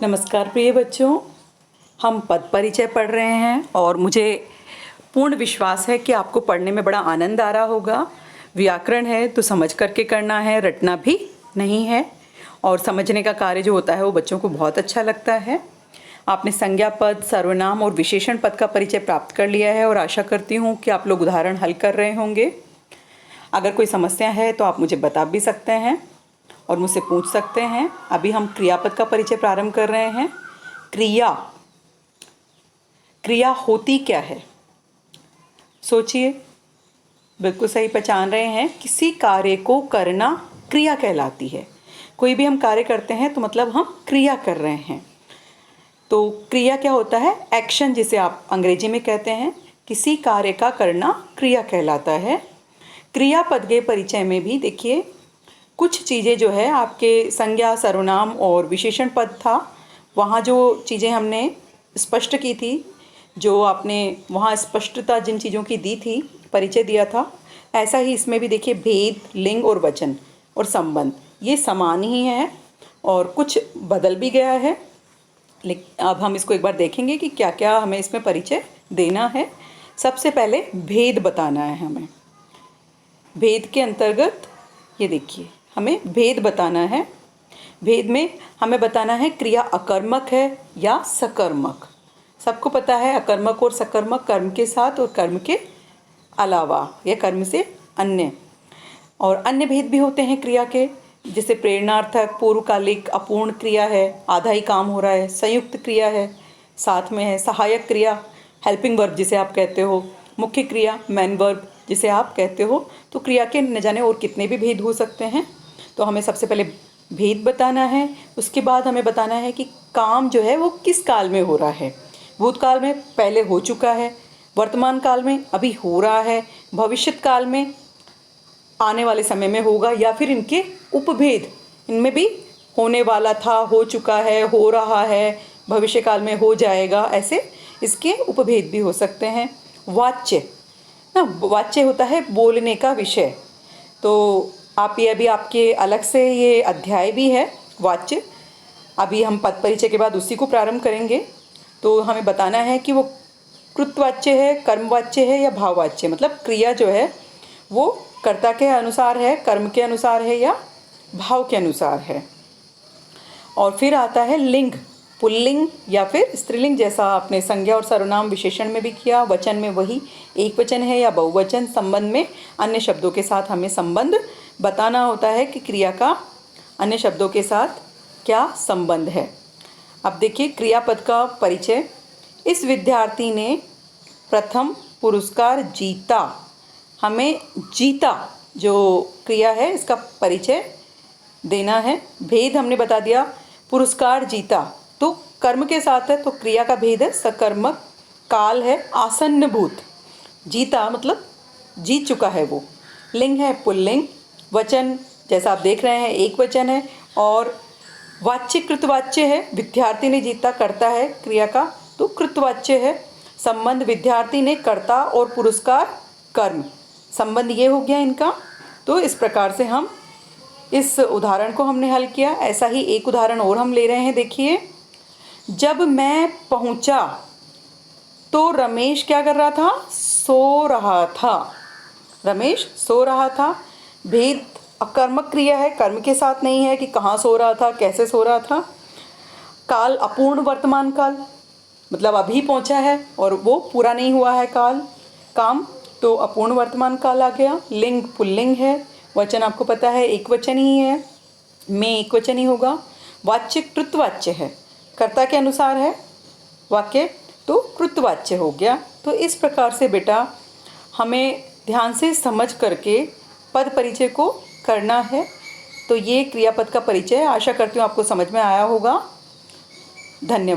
नमस्कार प्रिय बच्चों, हम पद परिचय पढ़ रहे हैं और मुझे पूर्ण विश्वास है कि आपको पढ़ने में बड़ा आनंद आ रहा होगा। व्याकरण है तो समझ करके करना है, रटना भी नहीं है। और समझने का कार्य जो होता है वो बच्चों को बहुत अच्छा लगता है। आपने संज्ञा पद, सर्वनाम और विशेषण पद का परिचय प्राप्त कर लिया है और आशा करती हूँ कि आप लोग उदाहरण हल कर रहे होंगे। अगर कोई समस्या है तो आप मुझे बता भी सकते हैं और मुझसे पूछ सकते हैं। अभी हम क्रियापद का परिचय प्रारंभ कर रहे हैं। क्रिया होती क्या है? सोचिए, बिल्कुल सही पहचान रहे हैं। किसी कार्य को करना क्रिया कहलाती है। कोई भी हम कार्य करते हैं तो मतलब हम क्रिया कर रहे हैं। तो क्रिया क्या होता है? एक्शन, जिसे आप अंग्रेजी में कहते हैं। किसी कार्य का करना क्रिया कहलाता है। क्रियापद के परिचय में भी देखिए, कुछ चीज़ें जो है आपके संज्ञा, सर्वनाम और विशेषण पद था, वहाँ जो चीज़ें हमने स्पष्ट की थी, जो आपने वहाँ स्पष्टता जिन चीज़ों की दी थी, परिचय दिया था, ऐसा ही इसमें भी देखिए भेद, लिंग और वचन और संबंध ये समान ही है और कुछ बदल भी गया है। लेकिन अब हम इसको एक बार देखेंगे कि क्या क्या हमें इसमें परिचय देना है। सबसे पहले भेद बताना है हमें। भेद के अंतर्गत ये देखिए, हमें भेद बताना है। भेद में हमें बताना है क्रिया अकर्मक है या सकर्मक। सबको पता है अकर्मक और सकर्मक कर्म के साथ और कर्म के अलावा या कर्म से अन्य। और अन्य भेद भी होते हैं क्रिया के, जैसे प्रेरणार्थक, पूर्वकालिक, अपूर्ण क्रिया है, आधा ही काम हो रहा है, संयुक्त क्रिया है, साथ में है, सहायक क्रिया, हेल्पिंग वर्ब जिसे आप कहते हो, मुख्य क्रिया, मेन वर्ब जिसे आप कहते हो। तो क्रिया के न जाने और कितने भी भेद हो सकते हैं। तो हमें सबसे पहले भेद बताना है। उसके बाद हमें बताना है कि काम जो है वो किस काल में हो रहा है। भूतकाल में पहले हो चुका है, वर्तमान काल में अभी हो रहा है, भविष्यत काल में आने वाले समय में होगा, या फिर इनके उपभेद, इनमें भी होने वाला था, हो चुका है, हो रहा है, भविष्य काल में हो जाएगा, ऐसे इसके उपभेद भी हो सकते हैं। वाच्य ना, वाच्य होता है बोलने का विषय। तो आप ये अभी आपके अलग से ये अध्याय भी है वाच्य। अभी हम पद परिचय के बाद उसी को प्रारंभ करेंगे। तो हमें बताना है कि वो कृतवाच्य है, कर्मवाच्य है या भाववाच्य, मतलब क्रिया जो है वो कर्ता के अनुसार है, कर्म के अनुसार है या भाव के अनुसार है। और फिर आता है लिंग, पुल्लिंग या फिर स्त्रीलिंग, जैसा आपने संज्ञा और सर्वनाम विशेषण में भी किया। वचन में वही एक वचन है या बहुवचन। संबंध में अन्य शब्दों के साथ हमें संबंध बताना होता है कि क्रिया का अन्य शब्दों के साथ क्या संबंध है। अब देखिए क्रियापद का परिचय। इस विद्यार्थी ने प्रथम पुरस्कार जीता। हमें जीता जो क्रिया है इसका परिचय देना है। भेद हमने बता दिया, पुरस्कार जीता तो कर्म के साथ है, तो क्रिया का भेद है सकर्मक। काल है आसन्न भूत, जीता मतलब जीत चुका है वो। लिंग है पुल्लिंग। वचन जैसा आप देख रहे हैं एक वचन है। और वाच्य कृतवाच्य है, विद्यार्थी ने जीता करता है क्रिया का, तो कृतवाच्य है। संबंध विद्यार्थी ने कर्ता और पुरस्कार कर्म, संबंध ये हो गया इनका। तो इस प्रकार से हम इस उदाहरण को हमने हल किया। ऐसा ही एक उदाहरण और हम ले रहे हैं। देखिए, जब मैं पहुंचा तो रमेश क्या कर रहा था? सो रहा था। रमेश सो रहा था। भेद अकर्मक क्रिया है, कर्म के साथ नहीं है कि कहाँ सो रहा था, कैसे सो रहा था। काल अपूर्ण वर्तमान काल, मतलब अभी पहुंचा है और वो पूरा नहीं हुआ है काल, काम, तो अपूर्ण वर्तमान काल आ गया। लिंग पुल्लिंग है। वचन आपको पता है एक वचन ही है, में एक वचन ही होगा। वाच्य कृतवाच्य है, कर्ता के अनुसार है वाक्य, तो कृतवाच्य हो गया। तो इस प्रकार से बेटा हमें ध्यान से समझ करके पद परिचय को करना है। तो ये क्रियापद का परिचय, आशा करती हूँ आपको समझ में आया होगा। धन्यवाद।